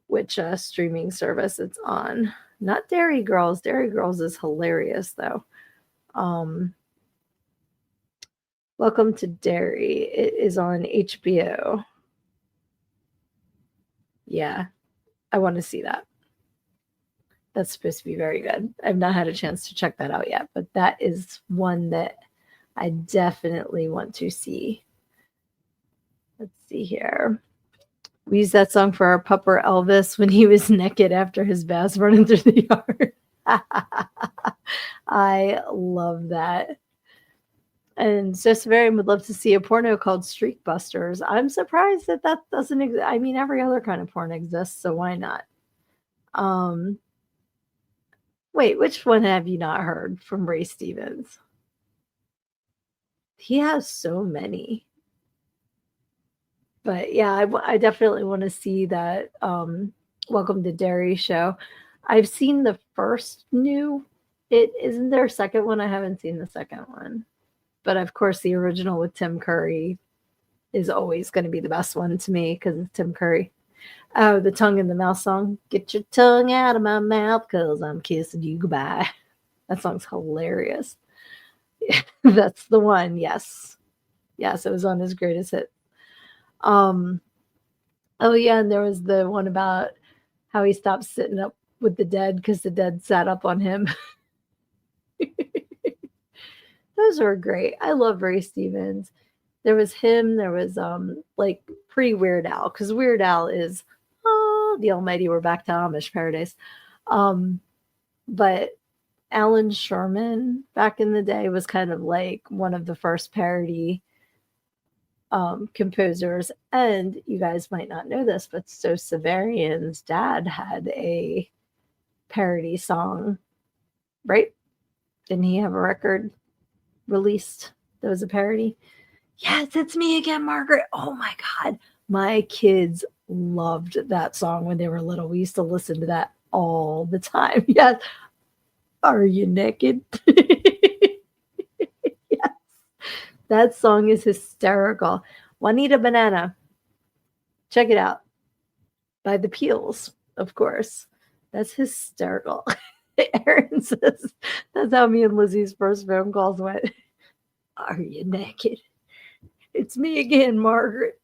which streaming service it's on. Not Dairy Girls. Dairy Girls is hilarious, though. Welcome to Dairy. It is on HBO. Yeah, I want to see that. That's supposed to be very good. I've not had a chance to check that out yet, but that is one that I definitely want to see. Let's see here. We used that song for our pupper Elvis when he was naked after his baths running through the yard. I love that. And Severian would love to see a porno called Streak Busters. I'm surprised that doesn't exist. I mean, every other kind of porn exists, so why not? Wait, which one have you not heard from Ray Stevens? He has so many. But yeah, I definitely want to see that Welcome to Dairy show. I've seen the first new. Isn't there a second one? I haven't seen the second one. But of course, the original with Tim Curry is always going to be the best one to me because it's Tim Curry. Oh, the tongue in the mouth song. Get your tongue out of my mouth because I'm kissing you goodbye. That song's hilarious. That's the one. Yes. Yes, it was on his greatest hit. Oh yeah, and there was the one about how he stopped sitting up with the dead because the dead sat up on him. Those are great. I love Ray Stevens. There was him. There was like pre-Weird Al, because Weird Al is the almighty. We're back to Amish paradise. But Alan Sherman back in the day was kind of like one of the first parody composers. And you guys might not know this, but so Severian's dad had a parody song, right? Didn't he have a record released that was a parody? Yes, it's me again, Margaret. Oh my God. My kids loved that song when they were little. We used to listen to that all the time. Yes. Are you naked? Yes. That song is hysterical. Juanita Banana. Check it out. By the Peels, of course. That's hysterical. Aaron says, that's how me and Lizzie's first phone calls went. Are you naked? It's me again, Margaret.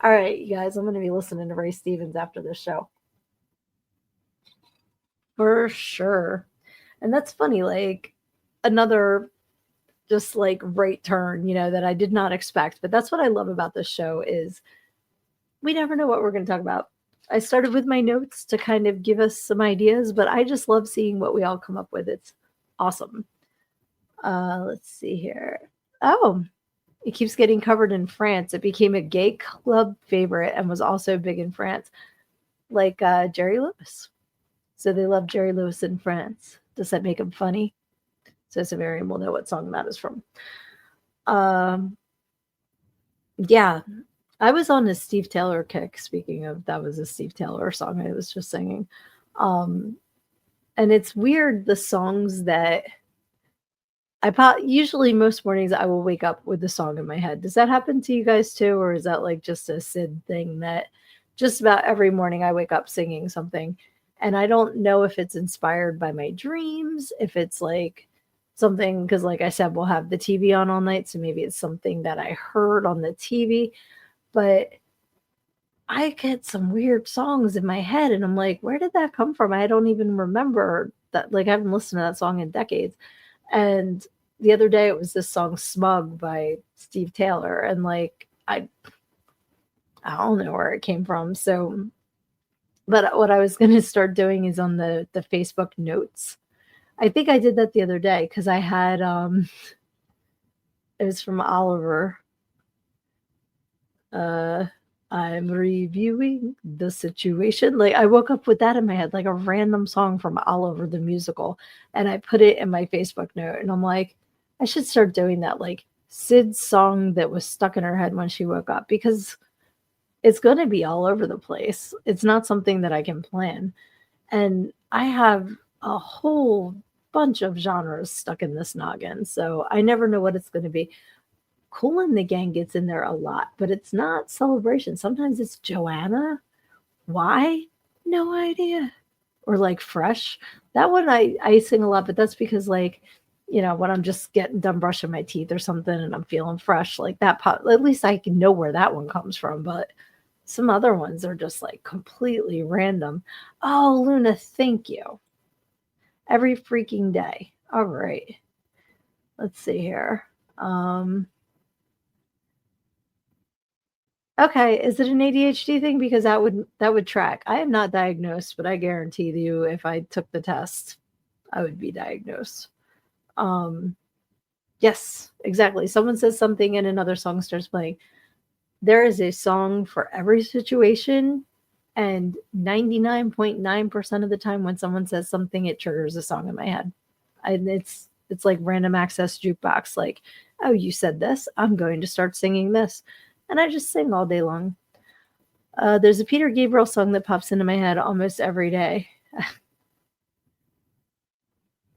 All right, you guys, I'm going to be listening to Ray Stevens after this show. For sure. And that's funny, like another just like right turn, that I did not expect. But that's what I love about this show is we never know what we're going to talk about. I started with my notes to kind of give us some ideas, but I just love seeing what we all come up with. It's awesome. Let's see here. Oh, it keeps getting covered in France. It became a gay club favorite and was also big in France, like Jerry Lewis. So they love Jerry Lewis in France. Does that make him funny? So Severian will know what song that is from. Yeah. I was on a Steve Taylor kick. Speaking of, that was a Steve Taylor song I was just singing. Um, and it's weird, the songs that usually most mornings I will wake up with the song in my head. Does that happen to you guys too? Or is that like just a Sid thing that just about every morning I wake up singing something? And I don't know if it's inspired by my dreams, if it's like something, because like I said, we'll have the TV on all night. So maybe it's something that I heard on the TV. But I get some weird songs in my head and I'm like, where did that come from? I don't even remember that. Like, I haven't listened to that song in decades. And the other day it was this song Smug by Steve Taylor. And like, I don't know where it came from. So, but what I was going to start doing is on the Facebook notes. I think I did that the other day because I had, it was from Oliver. I'm reviewing the situation. Like, I woke up with that in my head, like a random song from Oliver the musical, and I put it in my Facebook note. And I'm like, I should start doing that, like Sid's song that was stuck in her head when she woke up, because it's going to be all over the place. It's not something that I can plan, and I have a whole bunch of genres stuck in this noggin, so I never know what it's going to be. Kool and the Gang gets in there a lot, but it's not Celebration. Sometimes it's Joanna. Why? No idea. Or like Fresh. That one I sing a lot, but that's because like, when I'm just getting done brushing my teeth or something and I'm feeling fresh, like that pop, at least I can know where that one comes from. But some other ones are just like completely random. Oh, Luna, thank you. Every freaking day. All right. Let's see here. Okay, is it an ADHD thing? Because that would track. I am not diagnosed, but I guarantee you if I took the test, I would be diagnosed. Yes, exactly. Someone says something and another song starts playing. There is a song for every situation, and 99.9% of the time when someone says something, it triggers a song in my head. And it's like random access jukebox, like, oh, you said this, I'm going to start singing this. And I just sing all day long. There's a Peter Gabriel song that pops into my head almost every day.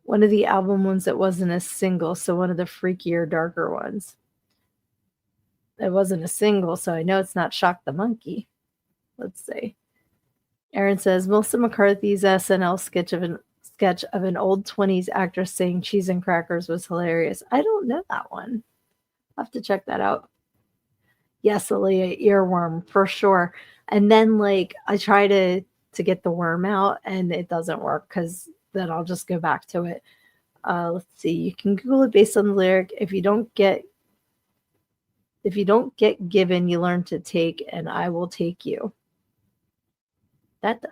One of the album ones that wasn't a single, so one of the freakier, darker ones. It wasn't a single, so I know it's not Shock the Monkey. Let's see. Aaron says Melissa McCarthy's SNL sketch of an old 20s actress saying cheese and crackers was hilarious. I don't know that one. I'll have to check that out. Yes, Aaliyah, earworm for sure. And then like I try to get the worm out and it doesn't work because then I'll just go back to it. Let's see. You can Google it based on the lyric. If you don't get given, you learn to take, and I will take you. That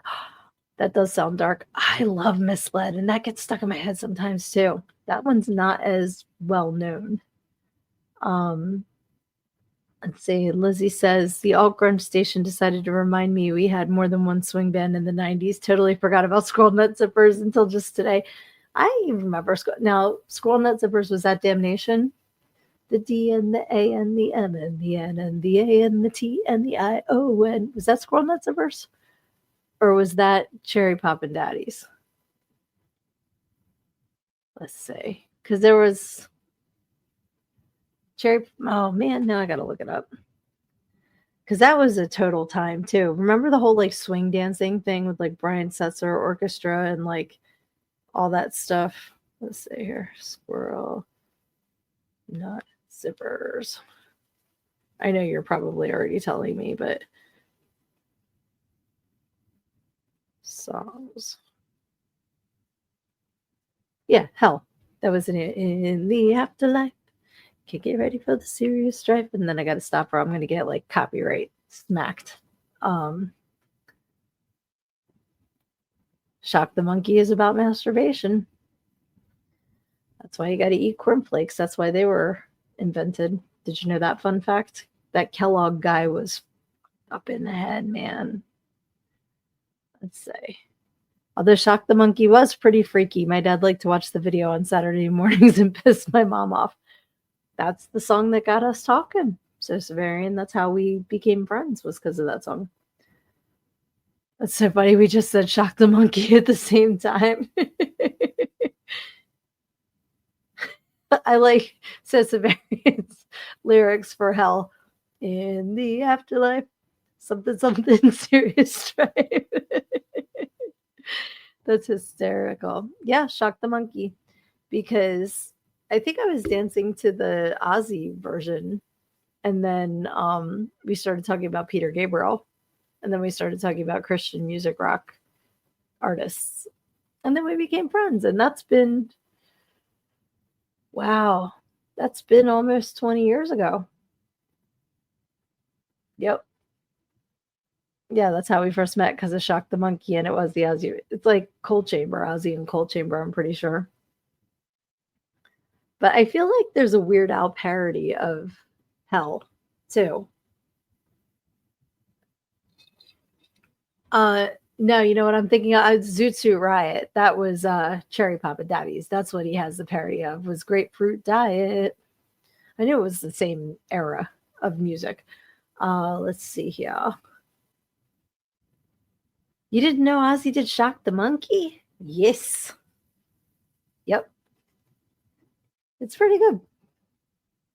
does sound dark. I love Misled, and that gets stuck in my head sometimes too. That one's not as well known. Let's see. Lizzie says the alt grunge station decided to remind me we had more than one swing band in the 90s. Totally forgot about Squirrel Nut Zippers until just today. I remember now Squirrel Nut Zippers was that Damnation. The D and the A and the M and the N and the A and the T and the I O N. Was that Squirrel Nut Zippers? Or was that Cherry Poppin' Daddies? Let's see. Because there was oh man, now I gotta look it up. Because that was a total time too. Remember the whole like swing dancing thing with like Brian Setzer Orchestra and like all that stuff? Let's see here. Squirrel Nut Zippers. I know you're probably already telling me, but songs. Yeah, hell. That was in the afterlife. Can't get ready for the serious strife. And then I got to stop or I'm going to get like copyright smacked. Shock the Monkey is about masturbation. That's why you got to eat cornflakes. That's why they were invented. Did you know that fun fact? That Kellogg guy was up in the head, man. Let's see. Although Shock the Monkey was pretty freaky, my dad liked to watch the video on Saturday mornings and piss my mom off. That's the song that got us talking. So Severian, that's how we became friends, was because of that song. That's so funny. We just said Shock the Monkey at the same time. I like Severian's lyrics for Hell. In the afterlife, something, something serious drive. That's hysterical. Yeah, Shock the Monkey. Because I think I was dancing to the Ozzy version. And then we started talking about Peter Gabriel. And then we started talking about Christian music rock artists. And then we became friends. And that's been, wow, that's been almost 20 years ago. Yep. Yeah, that's how we first met, because of Shock the Monkey, and it was the Ozzy. It's like Cold Chamber, Ozzy and Cold Chamber, I'm pretty sure. But I feel like there's a Weird Al parody of Hell, too. Uh, no, you know what I'm thinking of? Zoot Suit Riot. That was Cherry Papa Daddies. That's what he has the parody of, was Grapefruit Diet. I knew it was the same era of music. Let's see here. You didn't know Ozzy did Shock the Monkey? Yes. Yep. It's pretty good.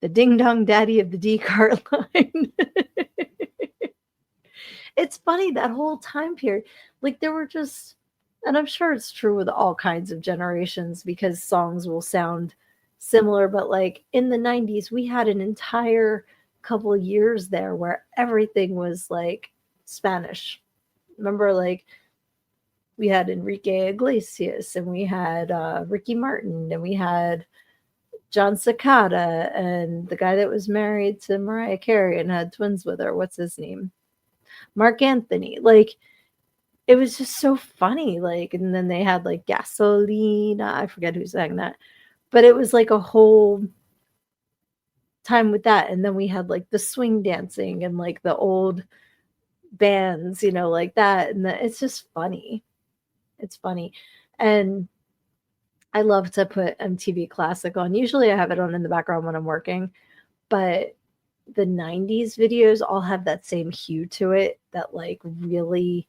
The Ding Dong Daddy of the D cart line. It's funny, that whole time period. Like, there were just, and I'm sure it's true with all kinds of generations, because songs will sound similar, but like in the 90s, we had an entire couple of years there where everything was like Spanish. Remember, like, we had Enrique Iglesias, and we had Ricky Martin, and we had John Cicada, and the guy that was married to Mariah Carey and had twins with her. What's his name? Mark Anthony. Like, it was just so funny. Like, and then they had like Gasolina. I forget who sang that, but it was like a whole time with that. And then we had like the swing dancing and like the old bands, like that. And it's just funny. It's funny. And I love to put MTV Classic on. Usually I have it on in the background when I'm working, but the 90s videos all have that same hue to it that, like, really,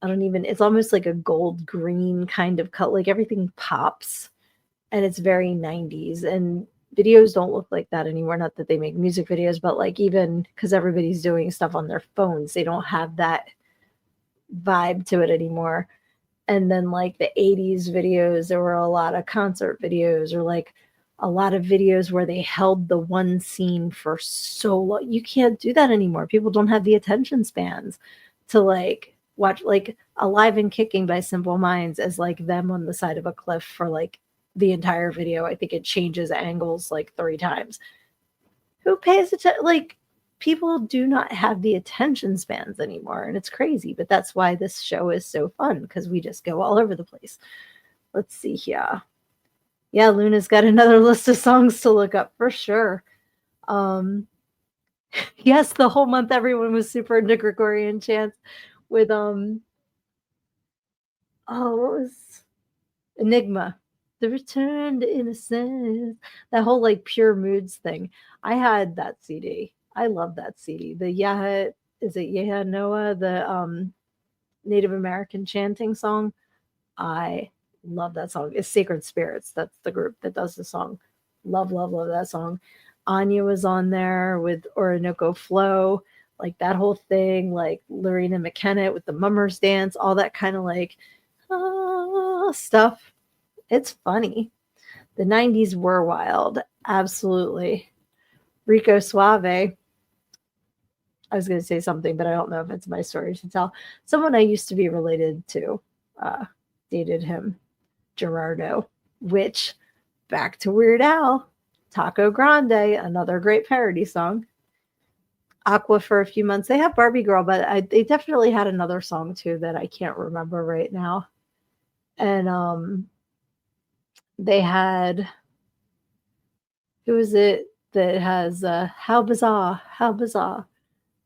it's almost like a gold green kind of cut. Like, everything pops, and it's very 90s. And videos don't look like that anymore. Not that they make music videos, but like, even because everybody's doing stuff on their phones, they don't have that vibe to it anymore. And then like the 80s videos, there were a lot of concert videos, or like a lot of videos where they held the one scene for so long. You can't do that anymore. People don't have the attention spans to like watch like Alive and Kicking by Simple Minds as like them on the side of a cliff for like the entire video. I think it changes angles like 3 times. Who pays attention? Like, people do not have the attention spans anymore, and it's crazy. But that's why this show is so fun, because we just go all over the place. Let's see here. Yeah, Luna's got another list of songs to look up for sure. Yes, the whole month everyone was super into Gregorian chants with what was Enigma, the return to innocence, that whole like Pure Moods thing. I had that CD. I love that CD. The is it Yeha Noah, the Native American chanting song? I love that song. It's Sacred Spirits. That's the group that does the song. Love, love, love that song. Anya was on there with Orinoco Flow, like that whole thing, like Lorena McKenna with the Mummers Dance, all that kind of like stuff. It's funny. The 90s were wild. Absolutely. Rico Suave. I was going to say something, but I don't know if it's my story to tell. Someone I used to be related to dated him, Gerardo, which, back to Weird Al, Taco Grande, another great parody song. Aqua for a few months. They have Barbie Girl, but they definitely had another song too that I can't remember right now. And they had, who is it that has How Bizarre, How Bizarre.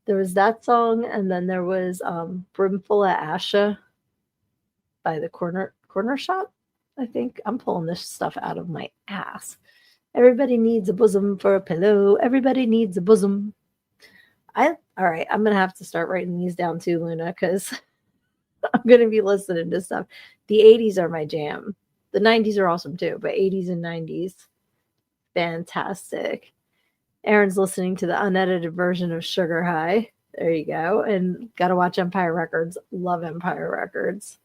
There was that song, and then there was Brimful of Asha by the Corner Shop. I think I'm pulling this stuff out of my ass. Everybody needs a bosom for a pillow. Everybody needs a bosom. All right, I'm gonna have to start writing these down too, Luna, because I'm gonna be listening to stuff. The 80s are my jam. The 90s are awesome too, but 80s and 90s, fantastic. Aaron's listening to the unedited version of Sugar High. There you go. And gotta watch Empire Records. Love Empire Records.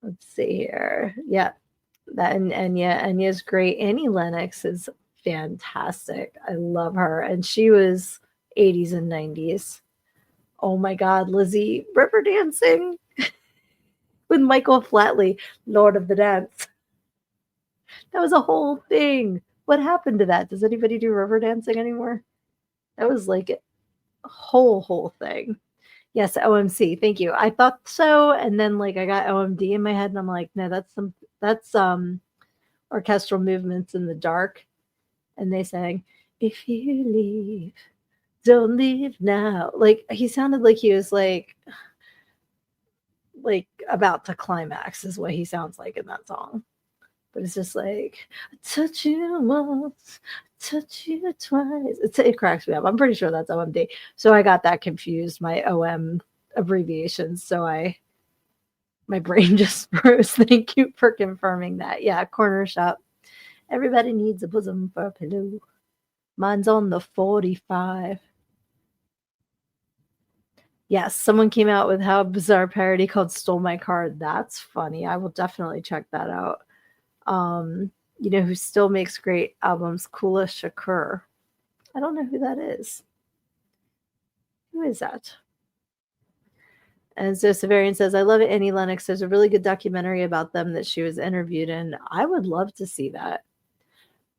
Let's see here. Yeah, that and Enya's great. Annie Lennox is fantastic. I love her. And she was 80s and 90s. Oh my God, Lizzie, river dancing with Michael Flatley, Lord of the Dance. That was a whole thing. What happened to that? Does anybody do river dancing anymore? That was like a whole thing. Yes, OMC. Thank you. I thought so, and then like I got OMD in my head, and I'm like, no, that's orchestral movements in the dark, and they sang, "If you leave, don't leave now." Like he sounded like he was like about to climax is what he sounds like in that song. But it's just like, I touch you once, touch you twice. It cracks me up. I'm pretty sure that's OMD. So I got that confused, my OM abbreviations. So my brain just froze. Thank you for confirming that. Yeah, corner shop. Everybody needs a bosom for a pillow. Mine's on the 45. Yes, someone came out with how bizarre parody called Stole My Car. That's funny. I will definitely check that out. You know who still makes great albums? Kula Shakur. I don't know who that is. Who is that? And so Severian says, I love it, Annie Lennox. There's a really good documentary about them that she was interviewed in. I would love to see that.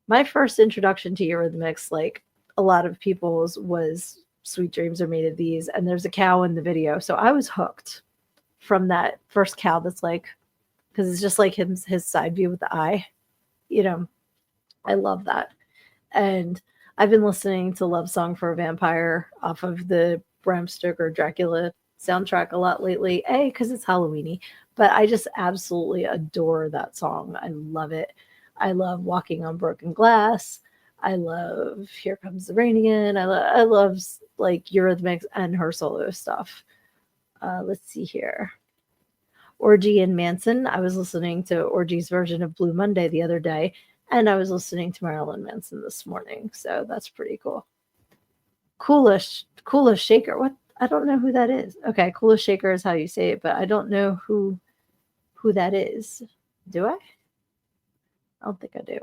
My first introduction to Eurythmics, like a lot of people's, was Sweet Dreams Are Made of These, and there's a cow in the video. So I was hooked from that first cow that's like, because it's just like his side view with the eye. You know, I love that. And I've been listening to Love Song for a Vampire off of the Bram Stoker Dracula soundtrack a lot lately. A, because it's Halloweeny, but I just absolutely adore that song. I love it. I love Walking on Broken Glass. I love Here Comes the Rain Again. I love like Eurythmics and her solo stuff. Let's see here. Orgy and Manson. I was listening to Orgy's version of Blue Monday the other day, and I was listening to Marilyn Manson this morning, so that's pretty cool. Kula Shaker. What? I don't know who that is. Okay, Kula Shaker is how you say it, but I don't know who that is. Do I? I don't think I do.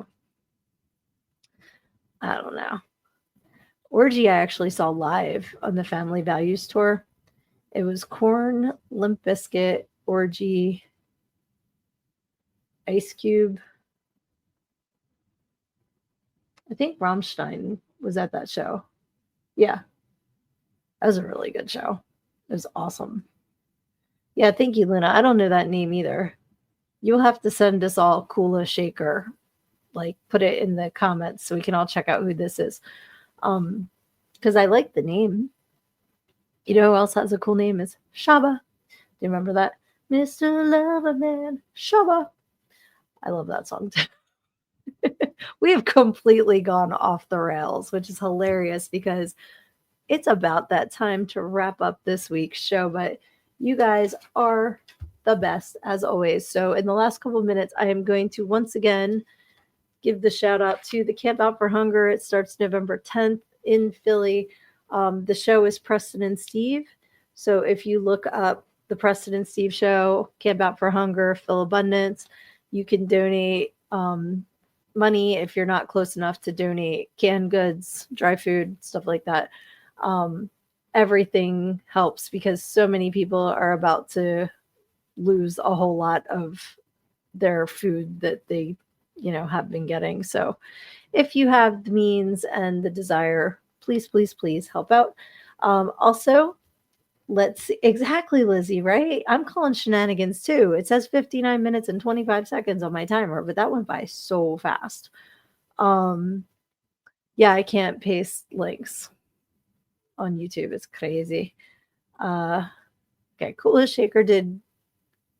I don't know. Orgy I actually saw live on the Family Values tour. It was Korn, Limp Bizkit, Orgy, Ice Cube. I think Rammstein was at that show. Yeah, that was a really good show. It was awesome. Yeah, thank you, Luna. I don't know that name either. You'll have to send us all Kula Shaker. Like, put it in the comments so we can all check out who this is. Because I like the name. You know who else has a cool name? Is Shaba. Do you remember that? Mr. Loverman, Shaba. I love that song too. We have completely gone off the rails, which is hilarious because it's about that time to wrap up this week's show. But you guys are the best as always. So in the last couple of minutes, I am going to once again give the shout out to the Camp Out for Hunger. It starts November 10th in Philly. The show is Preston and Steve. So if you look up the Preston and Steve show, Camp Out for Hunger, Phil Abundance, you can donate money if you're not close enough to donate canned goods, dry food, stuff like that. Everything helps because so many people are about to lose a whole lot of their food that they, have been getting. So if you have the means and the desire, please, please, please help out. Also, let's see. Exactly, Lizzie, right? I'm calling shenanigans too. It says 59 minutes and 25 seconds on my timer, but that went by so fast. Yeah, I can't paste links on YouTube. It's crazy. Okay, Kula Shaker did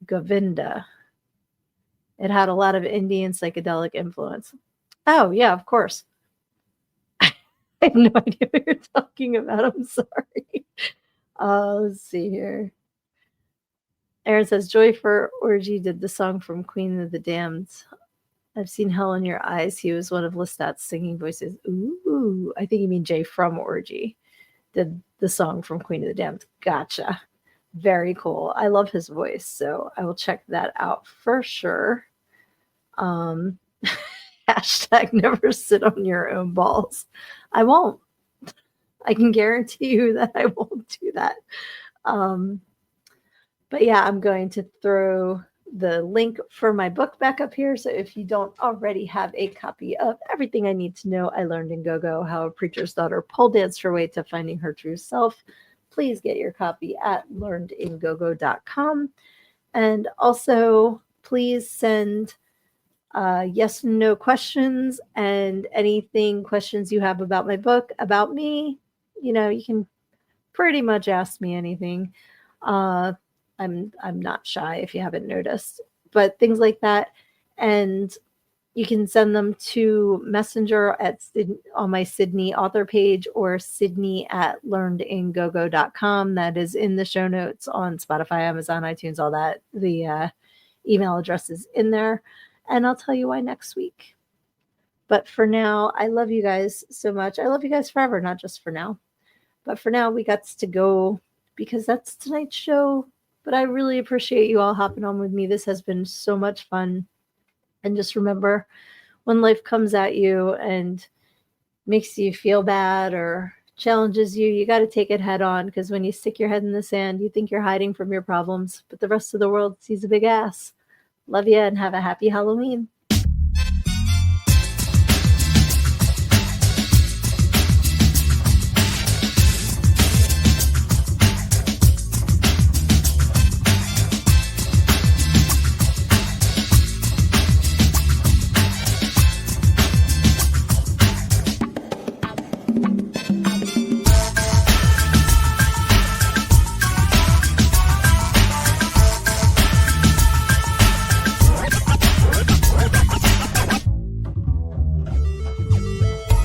Govinda. It had a lot of Indian psychedelic influence. Oh, yeah, of course. I have no idea what you're talking about. I'm sorry. Let's see here. Aaron says, Joy for Orgy did the song from Queen of the Damned. I've seen Hell in Your Eyes. He was one of Lestat's singing voices. Ooh, I think you mean Jay from Orgy did the song from Queen of the Damned. Gotcha. Very cool. I love his voice, so I will check that out for sure. Hashtag never sit on your own balls. I won't. I can guarantee you that I won't do that. But yeah, I'm going to throw the link for my book back up here. So if you don't already have a copy of Everything I Need to Know I Learned in Go-Go, How a Preacher's Daughter Pole Danced Her Way to Finding Her True Self, please get your copy at learnedingogo.com. And also, please send yes and no questions and anything questions you have about my book, about me. You know, you can pretty much ask me anything. I'm not shy if you haven't noticed, but things like that. And you can send them to Messenger on my Sydnee author page, or Sydnee at learnedingogo.com. That is in the show notes on Spotify, Amazon, iTunes, all that. The email address is in there. And I'll tell you why next week. But for now, I love you guys so much. I love you guys forever, not just for now. But for now, we got to go because that's tonight's show. But I really appreciate you all hopping on with me. This has been so much fun. And just remember, when life comes at you and makes you feel bad or challenges you, you got to take it head on, because when you stick your head in the sand, you think you're hiding from your problems, but the rest of the world sees a big ass. Love you and have a happy Halloween.